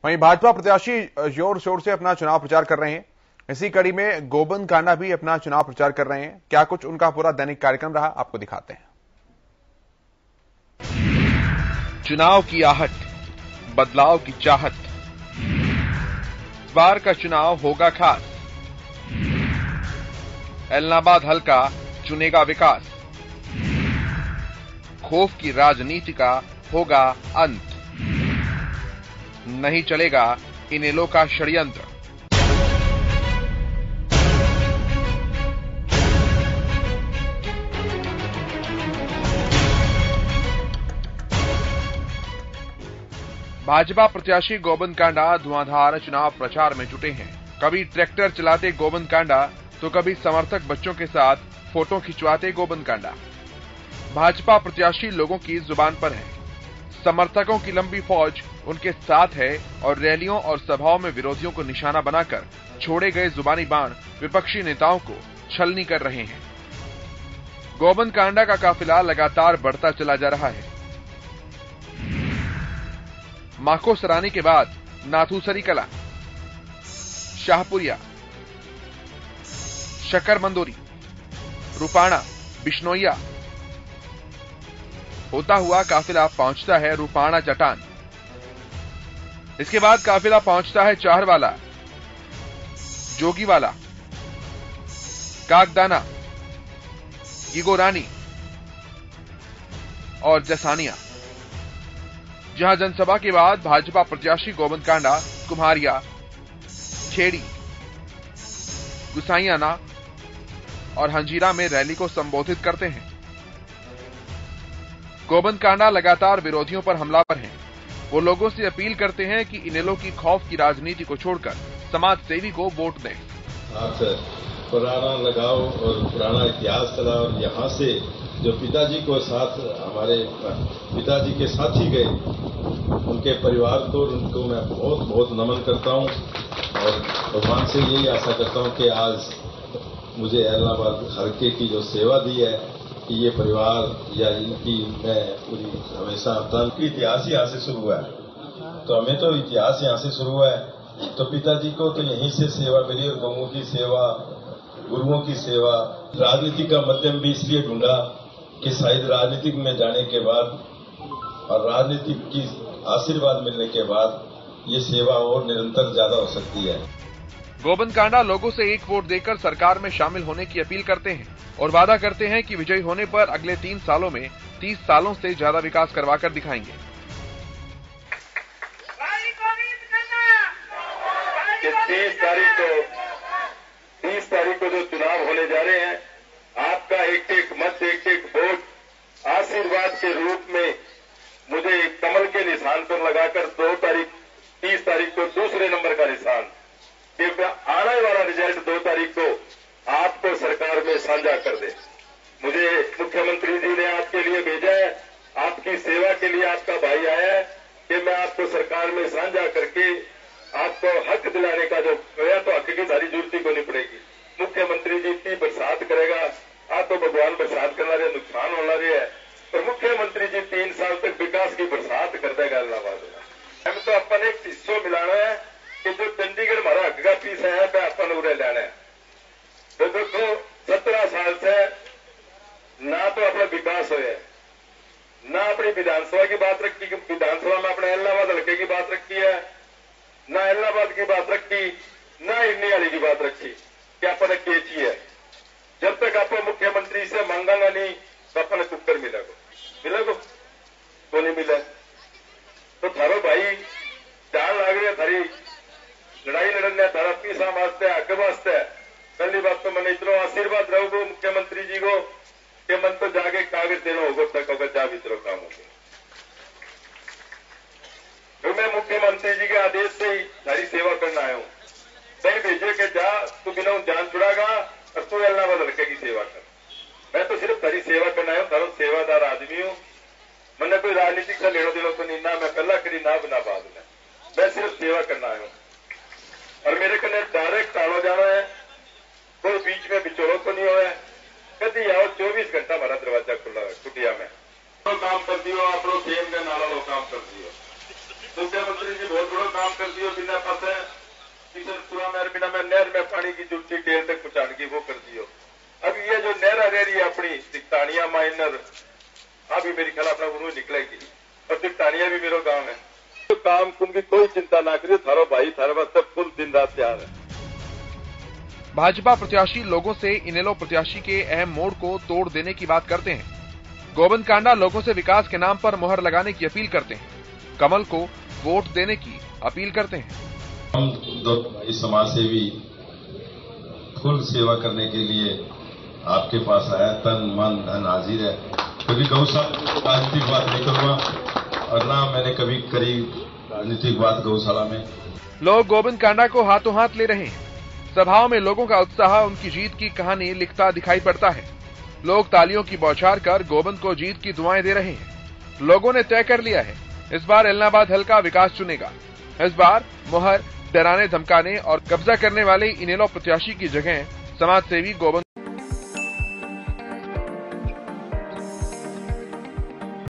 वहीं भाजपा प्रत्याशी जोर शोर से अपना चुनाव प्रचार कर रहे हैं। इसी कड़ी में गोबंद कांडा भी अपना चुनाव प्रचार कर रहे हैं। क्या कुछ उनका पूरा दैनिक कार्यक्रम रहा, आपको दिखाते हैं। चुनाव की आहट, बदलाव की चाहत, इस बार का चुनाव होगा खास। एलनाबाद हल्का चुनेगा विकास, खौफ की राजनीति का होगा अंत, नहीं चलेगा इनेलो का षड्यंत्र। भाजपा प्रत्याशी गोबंद कांडा धुआंधार चुनाव प्रचार में जुटे हैं। कभी ट्रैक्टर चलाते गोबंद कांडा तो कभी समर्थक बच्चों के साथ फोटो खिंचवाते गोबंद कांडा। भाजपा प्रत्याशी लोगों की जुबान पर है, समर्थकों की लंबी फौज उनके साथ है और रैलियों और सभाओं में विरोधियों को निशाना बनाकर छोड़े गए जुबानी बाण विपक्षी नेताओं को छलनी कर रहे हैं। गोबंद कांडा का काफिला लगातार बढ़ता चला जा रहा है। माखो सरानी के बाद नाथूसरी कला, शाहपुरिया, शकर मंदोरी, रूपाणा, बिश्नोइया होता हुआ काफिला पहुंचता है रूपाणा चट्टान। इसके बाद काफिला पहुंचता है चाहरवाला, जोगीवाला, कागदाना, गिगोरानी और जसानिया, जहां जनसभा के बाद भाजपा प्रत्याशी गोबंद कांडा कुम्हारिया, खेड़ी, गुसाइयाना और हंजीरा में रैली को संबोधित करते हैं। गोबंद कांडा लगातार विरोधियों पर हमलावर हैं। वो लोगों से अपील करते हैं कि इनेलो की खौफ की राजनीति को छोड़कर समाज सेवी को वोट दें। आप पुराना लगाव और पुराना इतिहास चला और यहाँ से जो पिताजी को साथ हमारे पिताजी के साथ ही गए, उनके परिवार को उनको मैं बहुत बहुत नमन करता हूँ और भगवान से यही आशा करता हूँ कि आज मुझे एलनाबाद हल्के की जो सेवा दी है कि ये परिवार या इनकी मैं पूरी हमेशा की इतिहास यहाँ से शुरू हुआ है, तो हमें तो इतिहास यहाँ से शुरू हुआ है। तो पिताजी को तो यहीं से सेवा मिली और गौओं की सेवा, गुरुओं की सेवा। राजनीति का माध्यम भी इसलिए ढूंढा कि शायद राजनीतिक में जाने के बाद और राजनीतिक की आशीर्वाद मिलने के बाद ये सेवा और निरंतर ज्यादा हो सकती है। गोबंद कांडा लोगों से एक वोट देकर सरकार में शामिल होने की अपील करते हैं और वादा करते हैं कि विजयी होने पर अगले 3 सालों में 30 सालों से ज्यादा विकास करवाकर दिखाएंगे। 30 तारीख को जो चुनाव होने जा रहे हैं, आपका एक एक मत, एक एक वोट आशीर्वाद के रूप में मुझे कमल के निशान पर लगाकर 30 तारीख को दूसरे नंबर का निशान, आने वाला रिजल्ट 2 तारीख को आपको सरकार में साझा कर दे। मुझे मुख्यमंत्री जी ने आपके लिए भेजा है, आपकी सेवा के लिए आपका भाई आया है कि मैं आपको सरकार में साझा करके आपको हक दिलाने का जो गया, तो हक की सारी जरूरत को नहीं पड़ेगी। मुख्यमंत्री जी इतनी बरसात करेगा, आप तो भगवान बरसात करना रहे, नुकसान होना रही है, पर मुख्यमंत्री जी 3 साल तक विकास की बरसात कर देगा इलाहाबाद में। हम तो अपन एक हिस्सों मिलाना है कि जो चंडीगढ़ हमारा हक का पीस है तो अपन उड़े लेना है। तो देखो 17 साल से ना तो अपना विकास हो, ना अपनी विधानसभा की बात रखी, विधानसभा में अपने एलनाबाद हल्के की बात रखी है, ना एलनाबाद की बात रखी, ना इन्नी वाली की बात रखी कि अपन केची है। जब तक आप मुख्यमंत्री से मांगांगा नहीं तो अपन कुकर मिलेगा तो नहीं मिले। तो थारो भाई जान लाग रहे, थारी लड़ाई लड़ने, थारा पीसा वास्ते, हक वास्ते। पहली बात तो मैंने इतना आशीर्वाद रहोगे मुख्यमंत्री जी को कि मन तो जाके कागज देना होगा तक अगर जा भी तरह काम होगा। तो मैं मुख्यमंत्री जी के आदेश से ही सारी सेवा करना आया हूँ। नहीं भेजे के जा तू बिना जान छुड़ागा और तू एलनाबाद हल्के की सेवा कर। मैं तो सिर्फ तारी सेवा करना आया हूँ, तारो सेवादार आदमी हूँ। मैंने कोई राजनीतिक का लेना देना तो नहीं, ना मैं पहला करी ना बिना बाद में, मैं सिर्फ सेवा करना आया हूँ। और मेरे कने डायरेक्ट आना जाना है, कोई बीच में बिचौलों तो नहीं हुआ है। कभी आओ 24 घंटा हमारा दरवाजा खुला है कुटिया में। तो काम कर दियो, आप लोग खेम के नाला लो काम कर दियो। मुख्यमंत्री जी बहुत बड़ा काम काम कर दियो बिना फंसे किशनपुरा में बिना में नहर में पानी की जुटी टेल तक पहुंचाने की वो कर दियो। अभी ये जो नहर रह रही है अपनी दिकतानिया माइनर अभी मेरी ख्याल अपना उन्होंने निकलेगी और दिकतानिया भी मेरा गांव है। तो काम कुम की कोई चिंता ना करिए, थारो भाई थारे वास्ते फुल दिन रात तैयार है। भाजपा प्रत्याशी लोगों से इनेलो प्रत्याशी के अहम मोड़ को तोड़ देने की बात करते हैं। गोविंद कांडा लोगों से विकास के नाम पर मुहर लगाने की अपील करते हैं। कमल को वोट देने की अपील करते हैं। हम दो भाई समाज सेवी फुल सेवा करने के लिए आपके पास आया, तन मन धन हाजिर है। क्योंकि गौशाला राजनीतिक बात नहीं करूंगा और ना मैंने कभी करी राजनीतिक बात गौशाला में। लोग गोविंद कांडा को हाथों हाथ ले रहे हैं। सभाओं में लोगों का उत्साह उनकी जीत की कहानी लिखता दिखाई पड़ता है। लोग तालियों की बौछार कर गोविंद को जीत की दुआएं दे रहे हैं। लोगों ने तय कर लिया है, इस बार एलनाबाद हल्का विकास चुनेगा। इस बार मुहर डराने धमकाने और कब्जा करने वाले इनेलो प्रत्याशी की जगह समाजसेवी गोविंद